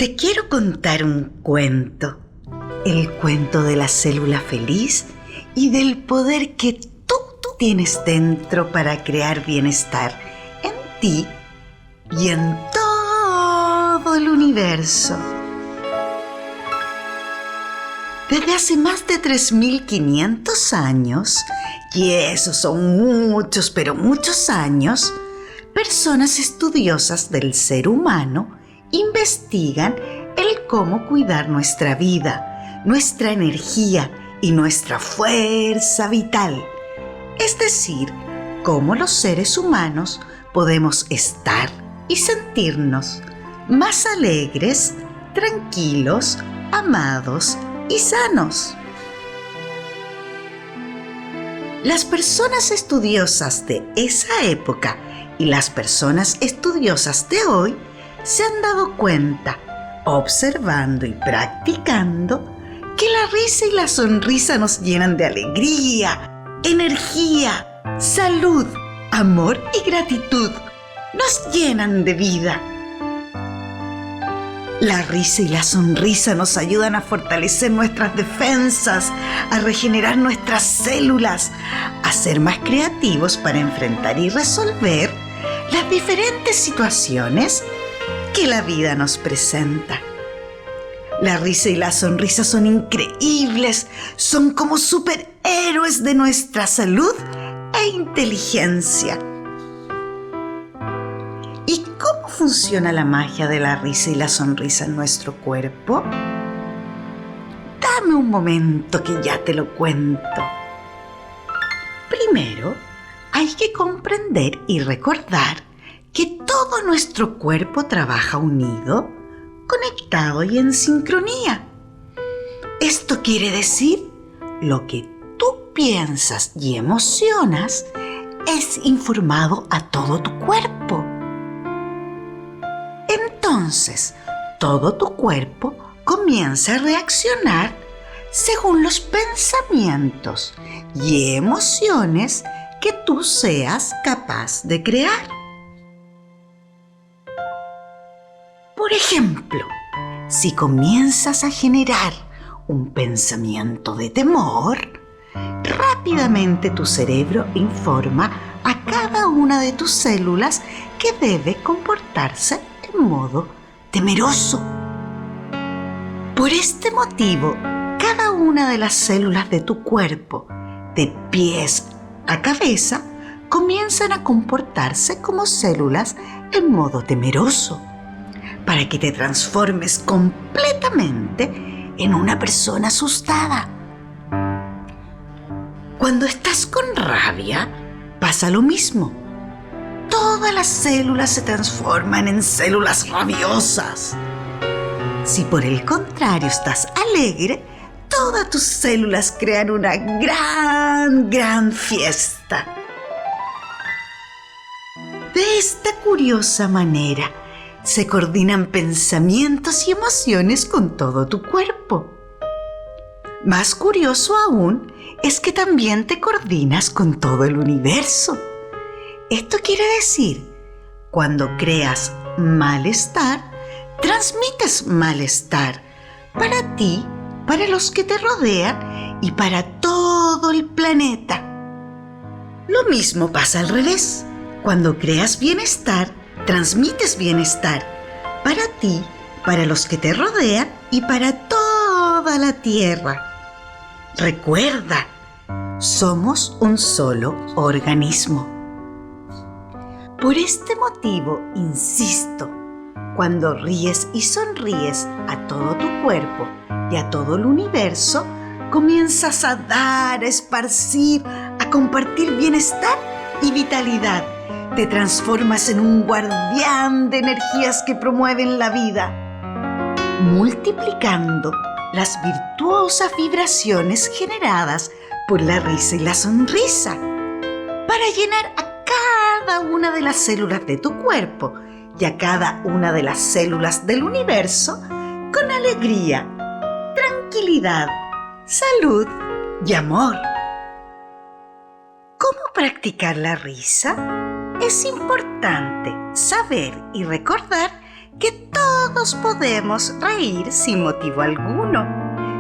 Te quiero contar un cuento, el cuento de la célula feliz y del poder que tú tienes dentro para crear bienestar en ti y en todo el universo. Desde hace más de 3.500 años, y esos son muchos, pero muchos años, personas estudiosas del ser humano investigan el cómo cuidar nuestra vida, nuestra energía y nuestra fuerza vital. Es decir, cómo los seres humanos podemos estar y sentirnos más alegres, tranquilos, amados y sanos. Las personas estudiosas de esa época y las personas estudiosas de hoy se han dado cuenta, observando y practicando, que la risa y la sonrisa nos llenan de alegría, energía, salud, amor y gratitud. Nos llenan de vida. La risa y la sonrisa nos ayudan a fortalecer nuestras defensas, a regenerar nuestras células, a ser más creativos para enfrentar y resolver las diferentes situaciones que la vida nos presenta. La risa y la sonrisa son increíbles, son como superhéroes de nuestra salud e inteligencia. ¿Y cómo funciona la magia de la risa y la sonrisa en nuestro cuerpo? Dame un momento que ya te lo cuento. Primero, hay que comprender y recordar que todo nuestro cuerpo trabaja unido, conectado y en sincronía. Esto quiere decir, lo que tú piensas y emocionas es informado a todo tu cuerpo. Entonces, todo tu cuerpo comienza a reaccionar según los pensamientos y emociones que tú seas capaz de crear. Por ejemplo, si comienzas a generar un pensamiento de temor, rápidamente tu cerebro informa a cada una de tus células que debe comportarse en modo temeroso. Por este motivo, cada una de las células de tu cuerpo, de pies a cabeza, comienzan a comportarse como células en modo temeroso, para que te transformes completamente en una persona asustada. Cuando estás con rabia, pasa lo mismo. Todas las células se transforman en células rabiosas. Si por el contrario estás alegre, todas tus células crean una gran fiesta. De esta curiosa manera, se coordinan pensamientos y emociones con todo tu cuerpo. Más curioso aún es que también te coordinas con todo el universo. Esto quiere decir, cuando creas malestar, transmites malestar para ti, para los que te rodean y para todo el planeta. Lo mismo pasa al revés. Cuando creas bienestar, transmites bienestar para ti, para los que te rodean y para toda la tierra. Recuerda, somos un solo organismo. Por este motivo, insisto, cuando ríes y sonríes a todo tu cuerpo y a todo el universo, comienzas a dar, a esparcir, a compartir bienestar y vitalidad. Te transformas en un guardián de energías que promueven la vida, multiplicando las virtuosas vibraciones generadas por la risa y la sonrisa, para llenar a cada una de las células de tu cuerpo y a cada una de las células del universo con alegría, tranquilidad, salud y amor. ¿Cómo practicar la risa? Es importante saber y recordar que todos podemos reír sin motivo alguno,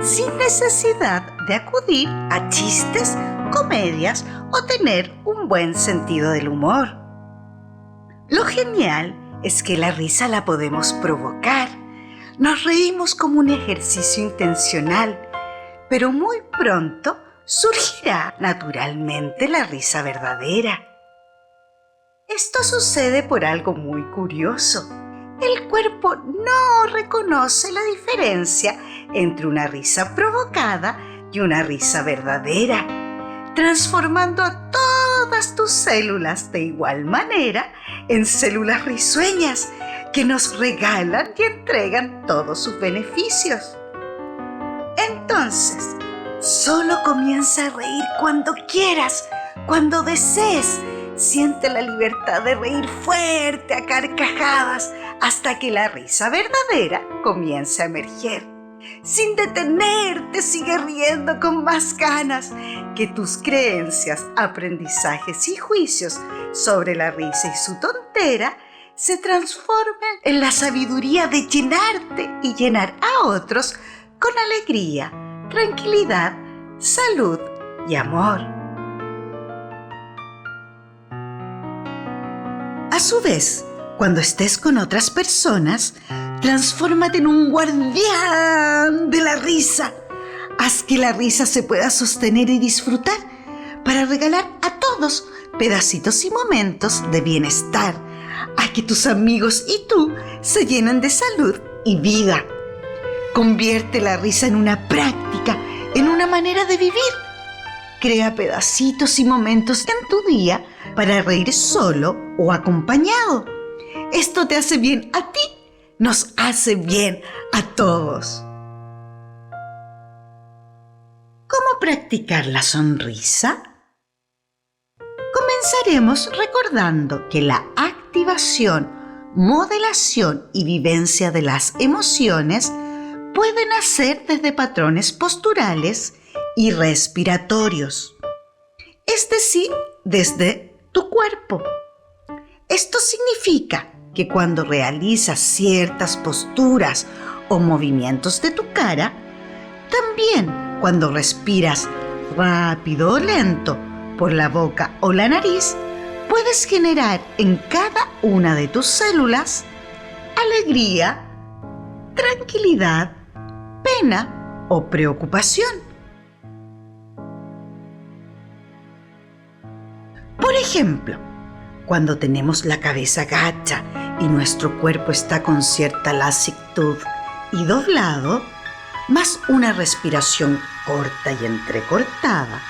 sin necesidad de acudir a chistes, comedias o tener un buen sentido del humor. Lo genial es que la risa la podemos provocar. Nos reímos como un ejercicio intencional, pero muy pronto surgirá naturalmente la risa verdadera. Esto sucede por algo muy curioso. El cuerpo no reconoce la diferencia entre una risa provocada y una risa verdadera, transformando a todas tus células de igual manera en células risueñas que nos regalan y entregan todos sus beneficios. Entonces, solo comienza a reír cuando quieras, cuando desees. Siente la libertad de reír fuerte a carcajadas hasta que la risa verdadera comience a emerger. Sin detenerte, sigue riendo con más ganas, que tus creencias, aprendizajes y juicios sobre la risa y su tontera se transformen en la sabiduría de llenarte y llenar a otros con alegría, tranquilidad, salud y amor. A su vez, cuando estés con otras personas, transfórmate en un guardián de la risa. Haz que la risa se pueda sostener y disfrutar para regalar a todos pedacitos y momentos de bienestar, a que tus amigos y tú se llenen de salud y vida. Convierte la risa en una práctica, en una manera de vivir. Crea pedacitos y momentos en tu día para reír solo o acompañado. Esto te hace bien a ti, nos hace bien a todos. ¿Cómo practicar la sonrisa? Comenzaremos recordando que la activación, modelación y vivencia de las emociones pueden hacer desde patrones posturales y respiratorios, es decir, desde tu cuerpo. Esto significa que cuando realizas ciertas posturas o movimientos de tu cara, también cuando respiras rápido o lento por la boca o la nariz, puedes generar en cada una de tus células alegría, tranquilidad, pena o preocupación. Por ejemplo, cuando tenemos la cabeza gacha y nuestro cuerpo está con cierta lasitud y doblado, más una respiración corta y entrecortada,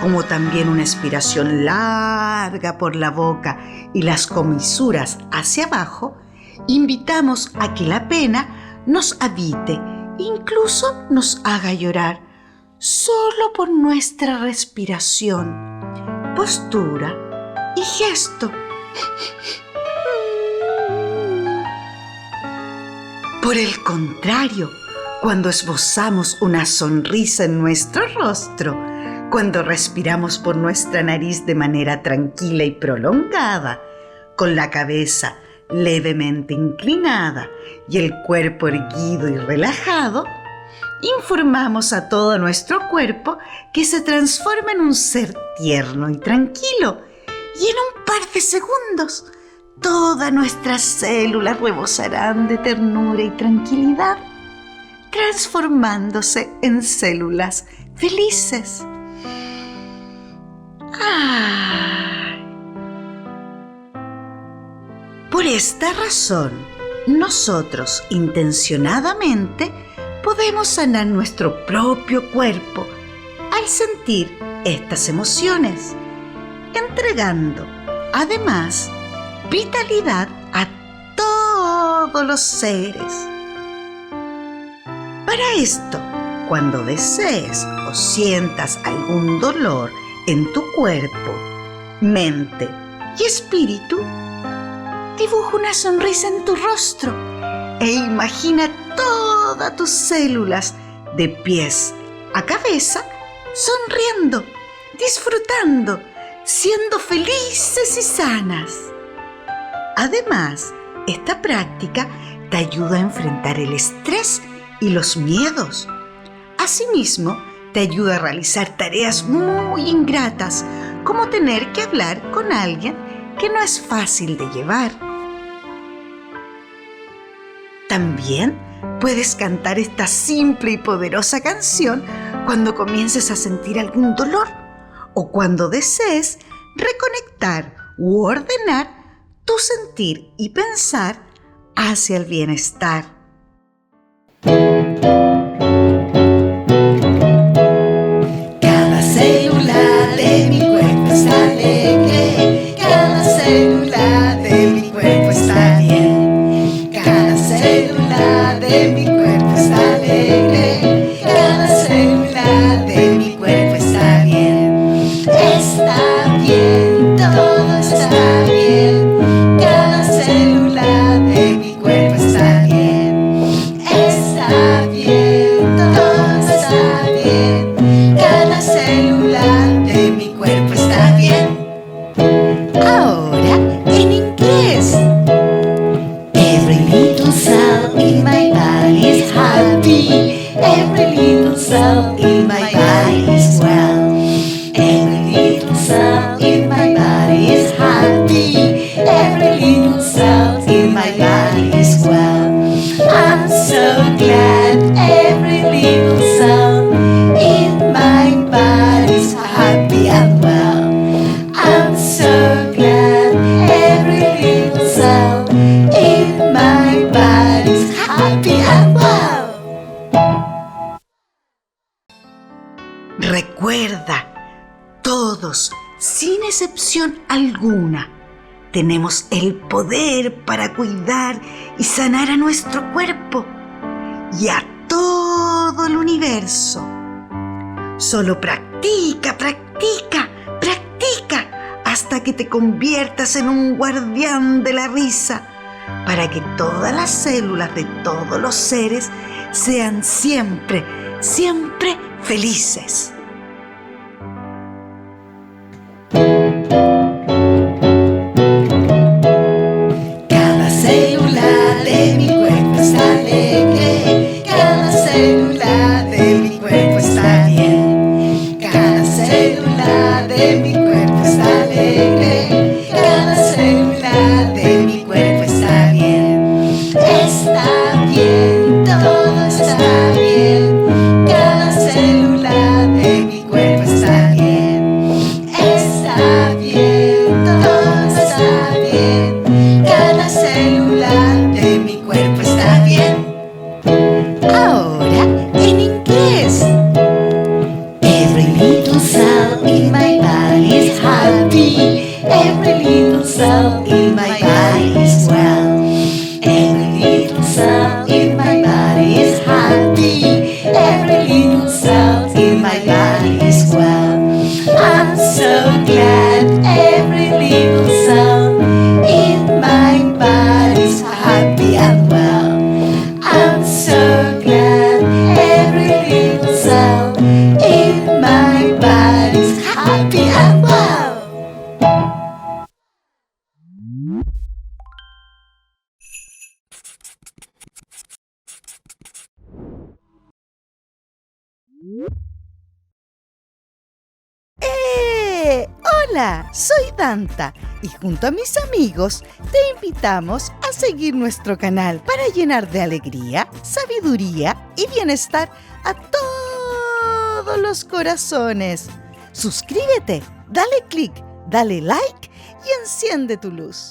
como también una expiración larga por la boca y las comisuras hacia abajo, invitamos a que la pena nos habite, incluso nos haga llorar, solo por nuestra respiración, postura y gesto. Por el contrario, cuando esbozamos una sonrisa en nuestro rostro, cuando respiramos por nuestra nariz de manera tranquila y prolongada, con la cabeza levemente inclinada y el cuerpo erguido y relajado, informamos a todo nuestro cuerpo que se transforma en un ser tierno y tranquilo, y en un par de segundos todas nuestras células rebosarán de ternura y tranquilidad, transformándose en células felices. Por esta razón, nosotros intencionadamente podemos sanar nuestro propio cuerpo al sentir estas emociones, entregando, además, vitalidad a todos los seres. Para esto, cuando desees o sientas algún dolor en tu cuerpo, mente y espíritu, dibuja una sonrisa en tu rostro e imagina todas tus células de pies a cabeza sonriendo, disfrutando, siendo felices y sanas. Además, Esta práctica te ayuda a enfrentar el estrés y los miedos. Asimismo, te ayuda a realizar tareas muy ingratas, como tener que hablar con alguien que no es fácil de llevar. También puedes cantar esta simple y poderosa canción cuando comiences a sentir algún dolor o cuando desees reconectar u ordenar tu sentir y pensar hacia el bienestar. Cada célula de mi cuerpo está alegre, cada célula de mi cuerpo está bien. Cada célula de mi cuerpo está alegre, cada célula de mi cuerpo está bien. Está bien, todo está bien, cada célula de mi cuerpo está bien. Está bien, todo está bien, cada célula de mi cuerpo está bien. Ahora en inglés. Every little cell in my body is happy. Every little cell in my body is well. Every little cell in my body is happy. Every little cell in my body is well. I'm so glad every little cell in my body is happy and well. I'm so glad every little cell in my body is happy and well. Recuerda, todos, sin excepción alguna, tenemos el poder para cuidar y sanar a nuestro cuerpo y a todo el universo. Solo practica, practica, practica hasta que te conviertas en un guardián de la risa, para que todas las células de todos los seres sean siempre, siempre felices. Cada célula de mi cuerpo está alegre, cada célula de mi cuerpo está bien. Cada célula de mi cuerpo está alegre, cada célula de mi cuerpo está bien. Está bien, todo está bien, cada célula de mi cuerpo está bien. Está bien, todo está bien, cada célula de mi cuerpo está bien. Ahora en inglés. Every little cell in my body is happy. Every little cell in my body is well. Every little cell in my body is happy. Every little cell in my body is well. I'm so glad every little cell in my body is happy and well. I'm so glad every little cell in my body is happy and well. Hola, soy Danta y junto a mis amigos te invitamos a seguir nuestro canal para llenar de alegría, sabiduría y bienestar a todos los corazones. Suscríbete, dale click, dale like y enciende tu luz.